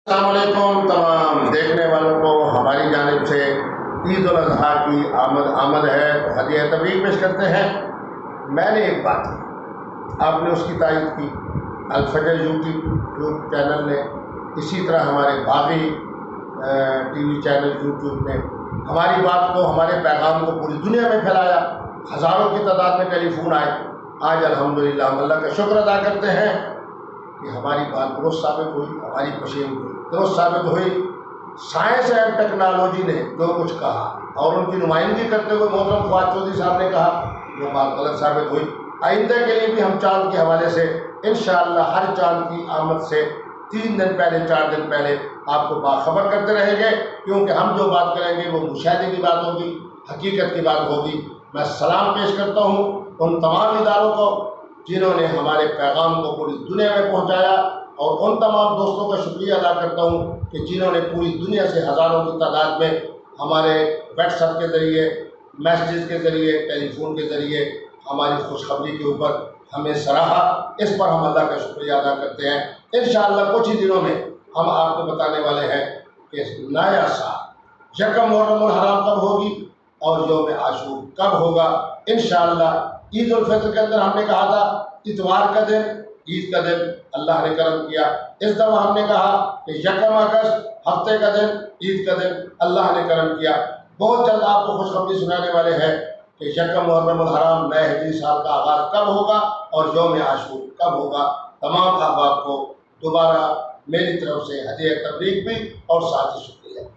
السلام علیکم تمام دیکھنے والوں کو ہماری جانب سے عید الاضحیٰ کی آمد ہے تو ہدیہ تبریک پیش کرتے ہیں۔ میں نے ایک بات کی، آپ نے اس کی تائید کی، الفجر یوٹیوب چینل نے، اسی طرح ہمارے باقی ٹی وی چینل یوٹیوب نے ہماری بات کو، ہمارے پیغام کو پوری دنیا میں پھیلایا، ہزاروں کی تعداد میں ٹیلی فون آئے۔ آج الحمدللہ ہم اللہ کا شکر ادا کرتے ہیں کہ ہماری بات درست ثابت ہوئی، ہماری پشین درست ثابت ہوئی۔ سائنس اینڈ ٹیکنالوجی نے جو کچھ کہا اور ان کی نمائندگی کرتے ہوئے محترم فواد چودھری صاحب نے کہا، وہ بات غلط ثابت ہوئی۔ آئندہ کے لیے بھی ہم چاند کے حوالے سے انشاءاللہ ہر چاند کی آمد سے 3 دن پہلے 4 دن پہلے آپ کو باخبر کرتے رہیں گے، کیونکہ ہم جو بات کریں گے وہ مشاہدے کی بات ہوگی، حقیقت کی بات ہوگی۔ میں سلام پیش کرتا ہوں ان تمام اداروں کو جنہوں نے ہمارے پیغام کو پوری دنیا میں پہنچایا، اور ان تمام دوستوں کا شکریہ ادا کرتا ہوں کہ جنہوں نے پوری دنیا سے ہزاروں کی تعداد میں ہمارے واٹس ایپ کے ذریعے، میسیجز کے ذریعے، ٹیلی فون کے ذریعے ہماری خوشخبری کے اوپر ہمیں سراہا۔ اس پر ہم اللہ کا شکریہ ادا کرتے ہیں۔ انشاءاللہ کچھ ہی دنوں میں ہم آپ کو بتانے والے ہیں کہ نیا سال یکم محرم الحرام کب ہوگی اور یوم عاشور کب ہوگا۔ انشاءاللہ عید الفطر کے اندر ہم نے کہا تھا اتوار کا دن، عید کا دن اللہ نے کرم کیا۔ اس دفعہ ہم نے کہا کہ یکم اگست ہفتے کا دن، عید کا دن اللہ نے کرم کیا۔ بہت جلد آپ کو خوشخبری سنانے والے ہیں کہ یکم محرم الحرام نئے ہجری سال کا آغاز کب ہوگا اور یوم عاشور کب ہوگا۔ تمام احباب کو دوبارہ میری طرف سے ہدیہ تبریک بھی اور ساتھ ہی شکریہ۔